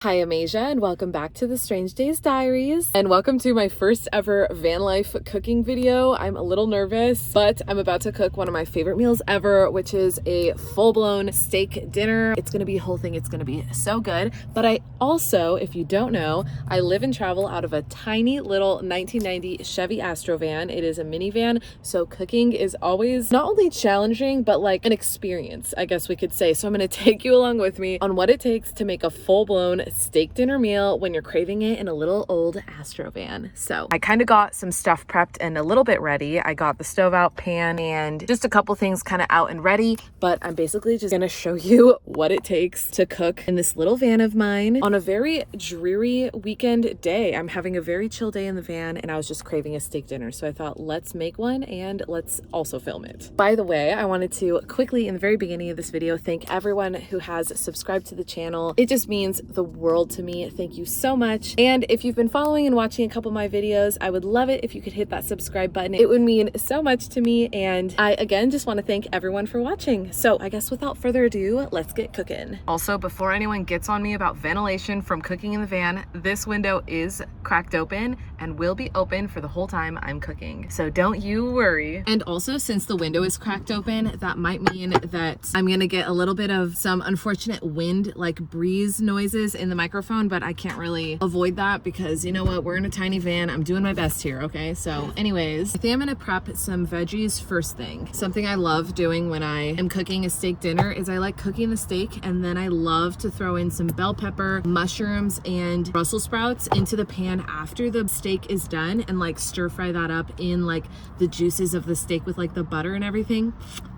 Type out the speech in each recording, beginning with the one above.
Hi, I'm Asia, and welcome back to the Strange Days Diaries, and welcome to my first ever van life cooking video. I'm a little nervous, but I'm about to cook one of my favorite meals ever, which is a full-blown steak dinner. It's gonna be a whole thing. It's gonna be so good. But I also, if you don't know, I live and travel out of a tiny little 1990 Chevy Astro van. It is a minivan, so cooking is always not only challenging, but like an experience, I guess we could say. So I'm gonna take you along with me on what it takes to make a full-blown steak dinner meal when you're craving it in a little old Astro van. So I kind of got some stuff prepped and a little bit ready. I got the stove out, pan, and just a couple things kind of out and ready, but I'm basically just gonna show you what it takes to cook in this little van of mine on a very dreary weekend day. I'm having a very chill day in the van and I was just craving a steak dinner. So I thought, let's make one and let's also film it. By the way, I wanted to quickly in the very beginning of this video, thank everyone who has subscribed to the channel. It just means the world to me. Thank you so much. And if you've been following and watching a couple of my videos, I would love it if you could hit that subscribe button. It would mean so much to me. And I again just want to thank everyone for watching. So I guess without further ado, let's get cooking. Also, before anyone gets on me about ventilation from cooking in the van, this window is cracked open and will be open for the whole time I'm cooking. So don't you worry. And also, since the window is cracked open, that might mean that I'm gonna get a little bit of some unfortunate wind, like breeze noises in the microphone, but I can't really avoid that because you know what, we're in a tiny van. I'm doing my best here, okay? So anyways, I think I'm gonna prep some veggies first thing. Something I love doing when I am cooking a steak dinner is I like cooking the steak and then I love to throw in some bell pepper, mushrooms, and Brussels sprouts into the pan after the steak is done and like stir fry that up in like the juices of the steak with like the butter and everything.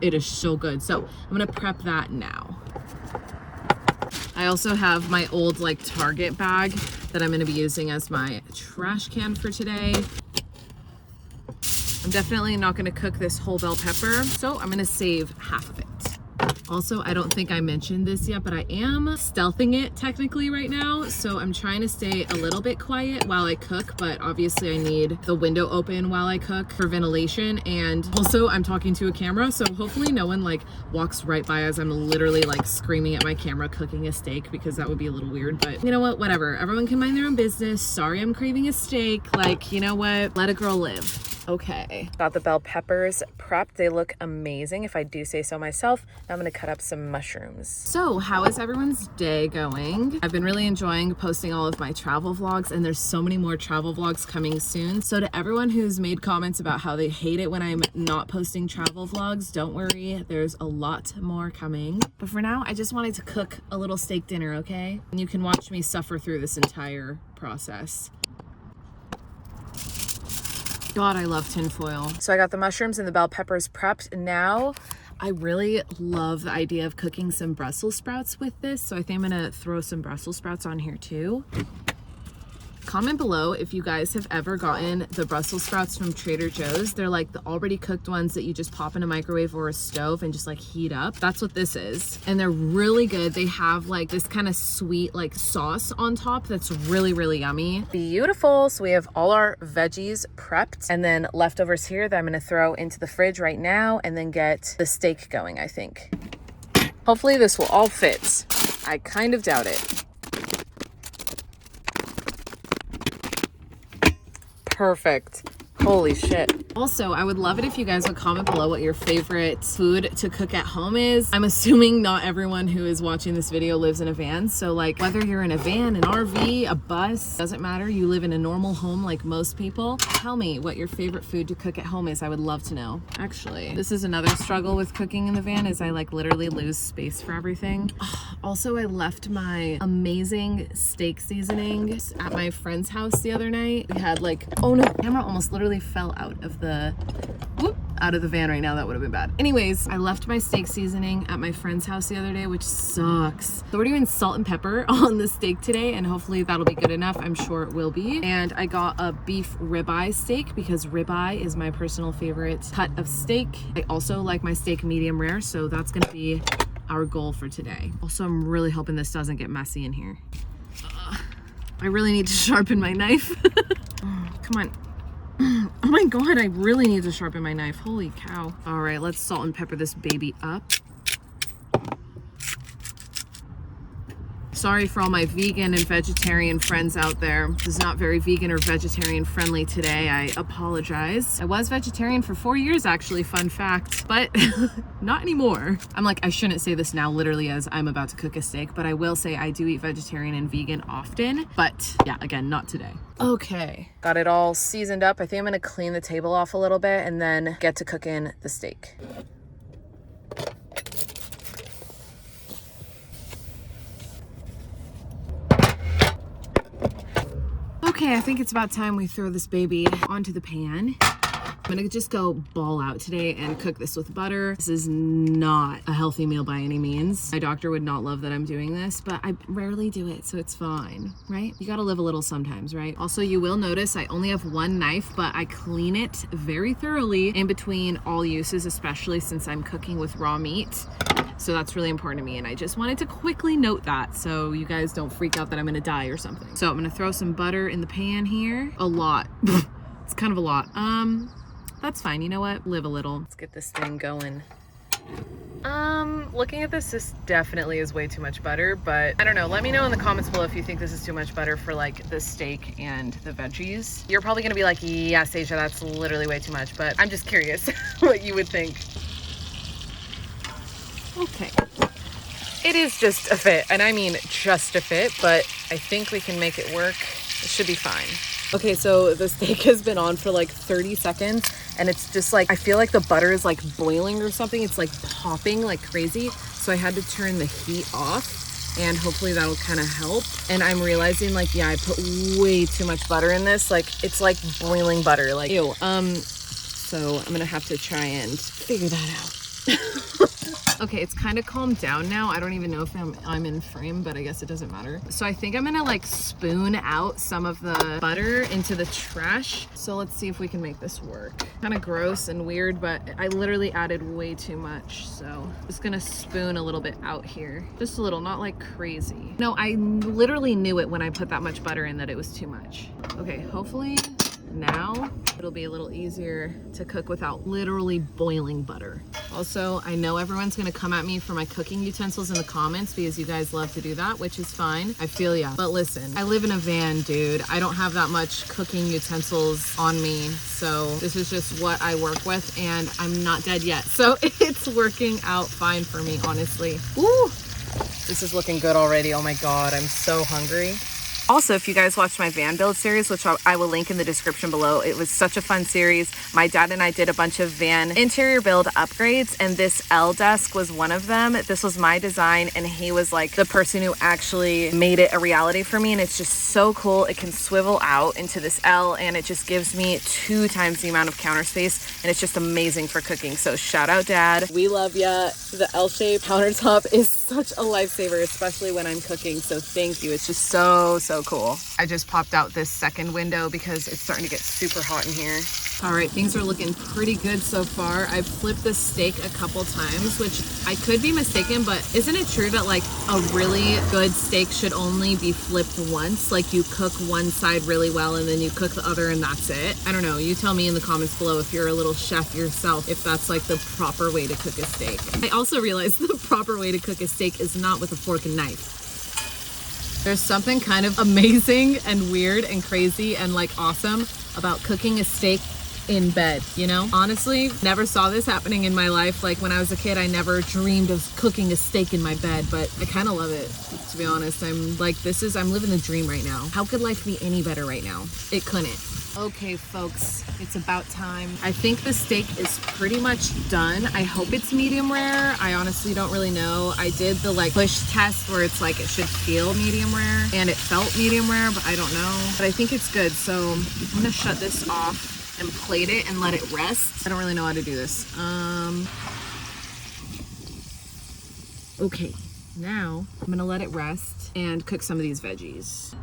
It is so good. So I'm gonna prep that now. I also have my old like Target bag that I'm gonna be using as my trash can for today. I'm definitely not gonna cook this whole bell pepper, so I'm gonna save half of it. Also, I don't think I mentioned this yet, but I am stealthing it technically right now. So I'm trying to stay a little bit quiet while I cook, but obviously I need the window open while I cook for ventilation. And also I'm talking to a camera, so hopefully no one like walks right by as I'm literally like screaming at my camera cooking a steak, because that would be a little weird. But you know what, whatever. Everyone can mind their own business. Sorry I'm craving a steak. Like, you know what? Let a girl live. Okay, got the bell peppers prepped. They look amazing if I do say so myself. Now I'm gonna cut up some mushrooms. So how is everyone's day going? I've been really enjoying posting all of my travel vlogs, and there's so many more travel vlogs coming soon. So to everyone who's made comments about how they hate it when I'm not posting travel vlogs, don't worry, there's a lot more coming. But for now, I just wanted to cook a little steak dinner, okay? And you can watch me suffer through this entire process. God, I love tinfoil. So I got the mushrooms and the bell peppers prepped. Now I really love the idea of cooking some Brussels sprouts with this. So I think I'm gonna throw some Brussels sprouts on here too. Comment below if you guys have ever gotten the Brussels sprouts from Trader Joe's. They're like the already cooked ones that you just pop in a microwave or a stove and just like heat up. That's what this is. And they're really good. They have like this kind of sweet like sauce on top that's really, really yummy. Beautiful. So we have all our veggies prepped and then leftovers here that I'm gonna throw into the fridge right now and then get the steak going, I think. Hopefully this will all fit. I kind of doubt it. Perfect. Holy shit. Also, I would love it if you guys would comment below what your favorite food to cook at home is. I'm assuming not everyone who is watching this video lives in a van. So like whether you're in a van, an RV, a bus, doesn't matter. You live in a normal home like most people. Tell me what your favorite food to cook at home is. I would love to know. Actually, this is another struggle with cooking in the van is I like literally lose space for everything. Also, I left my amazing steak seasoning at my friend's house the other night. We had like, oh no, the camera almost literally fell out of the van right now. That would have been bad. Anyways, I left my steak seasoning at my friend's house the other day, which sucks. So we're doing salt and pepper on the steak today, and hopefully that'll be good enough. I'm sure it will be. And I got a beef ribeye steak because ribeye is my personal favorite cut of steak. I also like my steak medium rare, so that's gonna be our goal for today. Also, I'm really hoping this doesn't get messy in here. I really need to sharpen my knife. Come on. Oh my God, I really need to sharpen my knife. Holy cow. All right, let's salt and pepper this baby up. Sorry for all my vegan and vegetarian friends out there. This is not very vegan or vegetarian friendly today. I apologize. I was vegetarian for 4 years actually, fun fact, but not anymore. I'm like, I shouldn't say this now literally as I'm about to cook a steak, but I will say I do eat vegetarian and vegan often, but yeah, again, not today. Okay, got it all seasoned up. I think I'm gonna clean the table off a little bit and then get to cooking the steak. Okay, I think it's about time we throw this baby onto the pan. I'm gonna just go ball out today and cook this with butter. This is not a healthy meal by any means. My doctor would not love that I'm doing this, but I rarely do it, so it's fine, right? You gotta live a little sometimes, right? Also, you will notice I only have one knife, but I clean it very thoroughly in between all uses, especially since I'm cooking with raw meat. So that's really important to me, and I just wanted to quickly note that so you guys don't freak out that I'm gonna die or something. So I'm gonna throw some butter in the pan here. A lot. It's kind of a lot. That's fine. You know what? Live a little. Let's get this thing going. Looking at this definitely is way too much butter, but I don't know. Let me know in the comments below if you think this is too much butter for like the steak and the veggies. You're probably gonna be like, yes, Asia, that's literally way too much, but I'm just curious what you would think. Okay. It is just a fit, and I mean just a fit, but I think we can make it work. It should be fine. Okay, so the steak has been on for like 30 seconds and it's just like, I feel like the butter is like boiling or something. It's like popping like crazy. So I had to turn the heat off and hopefully that'll kind of help. And I'm realizing like, yeah, I put way too much butter in this. Like it's like boiling butter, like ew. So I'm gonna have to try and figure that out. Okay, it's kind of calmed down now. I don't even know if I'm in frame, but I guess it doesn't matter. So I think I'm gonna like spoon out some of the butter into the trash. So let's see if we can make this work. Kind of gross and weird, but I literally added way too much. So I'm just gonna spoon a little bit out here. Just a little, not like crazy. No, I literally knew it when I put that much butter in that it was too much. Okay, hopefully now it'll be a little easier to cook without literally boiling butter. Also, I know everyone's gonna come at me for my cooking utensils in the comments because you guys love to do that, which is fine. I feel ya. But listen, I live in a van, dude. I don't have that much cooking utensils on me. So this is just what I work with and I'm not dead yet. So it's working out fine for me, honestly. Woo! This is looking good already. Oh my God, I'm so hungry. Also, if you guys watched my van build series, which I will link in the description below, it was such a fun series. My dad and I did a bunch of van interior build upgrades, and this L desk was one of them. This was my design, and he was like the person who actually made it a reality for me, and it's just so cool. It can swivel out into this L, and it just gives me 2 times the amount of counter space, and it's just amazing for cooking. So shout out, Dad. We love ya. The L-shaped countertop is such a lifesaver, especially when I'm cooking, so thank you. It's just so cool. I just popped out this second window because it's starting to get super hot in here. All right, things are looking pretty good so far. I've flipped the steak a couple times, which I could be mistaken, but isn't it true that like a really good steak should only be flipped once? Like you cook one side really well and then you cook the other and that's it? I don't know. You tell me in the comments below if you're a little chef yourself, if that's like the proper way to cook a steak. I also realized the proper way to cook a steak is not with a fork and knife. There's something kind of amazing and weird and crazy and like awesome about cooking a steak in bed, you know? Honestly, never saw this happening in my life. Like when I was a kid, I never dreamed of cooking a steak in my bed, but I kind of love it, to be honest. I'm like, I'm living the dream right now. How could life be any better right now? It couldn't. Okay, folks, it's about time. I think the steak is pretty much done. I hope it's medium rare. I honestly don't really know. I did the like push test where it's like it should feel medium rare and it felt medium rare, but I don't know. But I think it's good. So I'm gonna shut this off and plate it and let it rest. I don't really know how to do this. Okay, now I'm gonna let it rest and cook some of these veggies.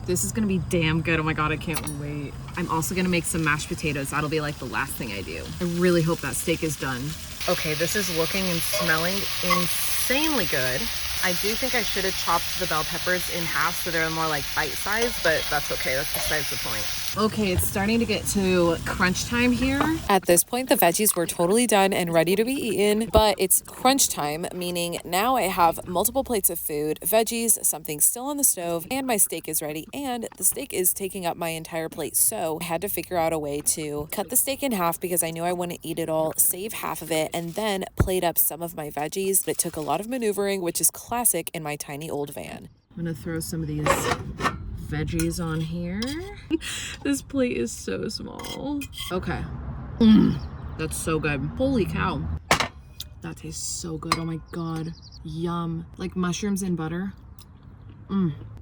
This is gonna be damn good. Oh my God, I can't wait. I'm also gonna make some mashed potatoes. That'll be like the last thing I do. I really hope that steak is done. Okay, this is looking and smelling insanely good. I do think I should have chopped the bell peppers in half so they're more like bite size, but that's okay. That's besides the point. Okay, it's starting to get to crunch time here. At this point, the veggies were totally done and ready to be eaten, but it's crunch time, meaning now I have multiple plates of food, veggies, something still on the stove, and my steak is ready, and the steak is taking up my entire plate. So I had to figure out a way to cut the steak in half because I knew I wouldn't eat it all, save half of it, and then plate up some of my veggies. But it took a lot of maneuvering, which is classic in my tiny old van. I'm gonna throw some of these veggies on here. This plate is so small. Okay. That's so good. Holy cow. That tastes so good. Oh my God. Yum. Like mushrooms and butter.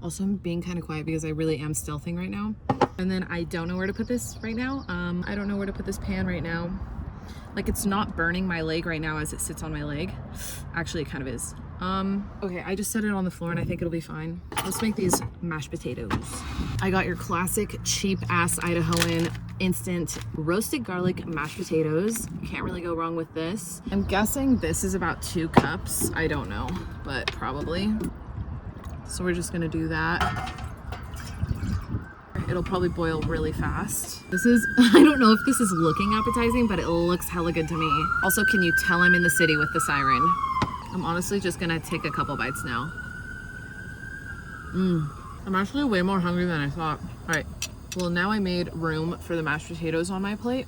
Also, I'm being kind of quiet because I really am stealthing right now. And then I don't know where to put this right now. I don't know where to put this pan right now. Like, it's not burning my leg right now as it sits on my leg. Actually, it kind of is. Okay, I just set it on the floor and I think it'll be fine. Let's make these mashed potatoes. I got your classic cheap ass Idahoan instant roasted garlic mashed potatoes. Can't really go wrong with this. I'm guessing this is about 2 cups. I don't know, but probably. So we're just gonna do that. It'll probably boil really fast. This is, I don't know if this is looking appetizing, but it looks hella good to me. Also, can you tell I'm in the city with the siren? I'm honestly just gonna take a couple bites now. I'm actually way more hungry than I thought. All right, well, now I made room for the mashed potatoes on my plate.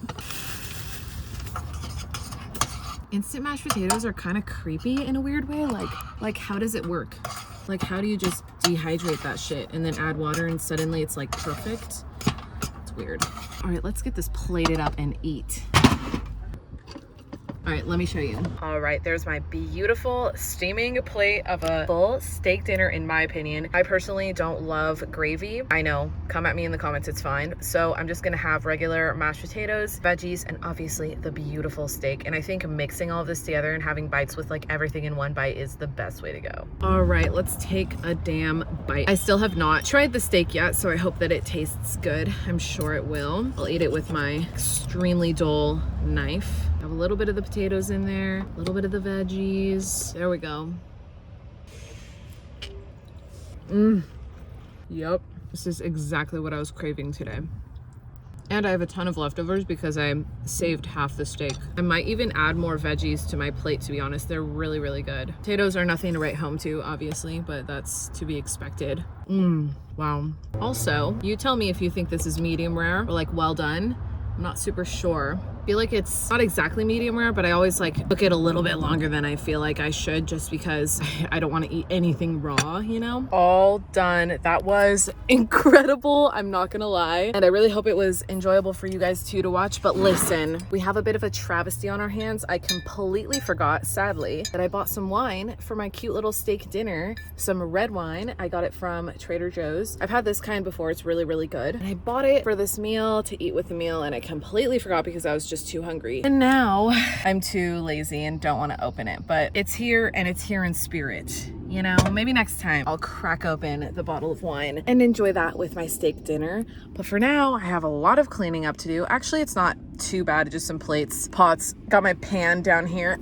Instant mashed potatoes are kind of creepy in a weird way. Like how does it work? Like, how do you just dehydrate that shit and then add water and suddenly it's like perfect? It's weird. All right, let's get this plated up and eat. All right, let me show you. All right, there's my beautiful steaming plate of a full steak dinner, in my opinion. I personally don't love gravy. I know, come at me in the comments, it's fine. So I'm just gonna have regular mashed potatoes, veggies, and obviously the beautiful steak. And I think mixing all of this together and having bites with like everything in one bite is the best way to go. All right, let's take a damn bite. I still have not tried the steak yet, so I hope that it tastes good. I'm sure it will. I'll eat it with my extremely dull knife. Have a little bit of the potatoes in there, a little bit of the veggies. There we go. Yep, this is exactly what I was craving today. And I have a ton of leftovers because I saved half the steak. I might even add more veggies to my plate, to be honest. They're really, really good. Potatoes are nothing to write home to, obviously, but that's to be expected. Wow. Also, you tell me if you think this is medium rare or like well done. I'm not super sure. I feel like it's not exactly medium rare, but I always like cook it a little bit longer than I feel like I should, just because I don't want to eat anything raw, you know? All done. That was incredible, I'm not gonna lie. And I really hope it was enjoyable for you guys too to watch. But listen, we have a bit of a travesty on our hands. I completely forgot, sadly, that I bought some wine for my cute little steak dinner. Some red wine. I got it from Trader Joe's. I've had this kind before. It's really, really good. And I bought it for this meal to eat with the meal, and I completely forgot because I was just too hungry. And now I'm too lazy and don't want to open it, but it's here and it's here in spirit. You know, maybe next time I'll crack open the bottle of wine and enjoy that with my steak dinner. But for now, I have a lot of cleaning up to do. Actually, it's not too bad, just some plates, pots. Got my pan down here.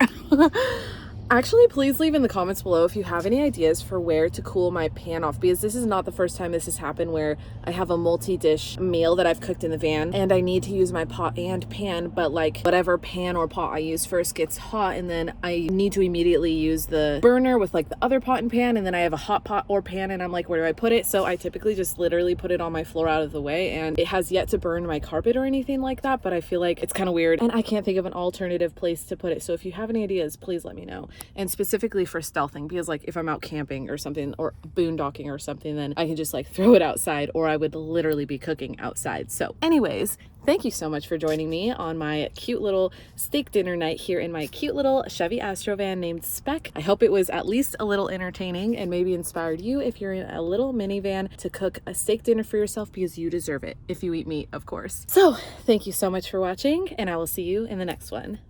Actually, please leave in the comments below if you have any ideas for where to cool my pan off, because this is not the first time this has happened where I have a multi-dish meal that I've cooked in the van and I need to use my pot and pan, but like whatever pan or pot I use first gets hot, and then I need to immediately use the burner with like the other pot and pan, and then I have a hot pot or pan and I'm like, where do I put it? So I typically just literally put it on my floor out of the way, and it has yet to burn my carpet or anything like that, but I feel like it's kind of weird and I can't think of an alternative place to put it. So if you have any ideas, please let me know. And specifically for stealthing, because like if I'm out camping or something or boondocking or something, then I can just like throw it outside, or I would literally be cooking outside. So anyways, thank you so much for joining me on my cute little steak dinner night here in my cute little Chevy Astro van named Speck. I hope it was at least a little entertaining and maybe inspired you if you're in a little minivan to cook a steak dinner for yourself, because you deserve it if you eat meat, of course. So thank you so much for watching, and I will see you in the next one.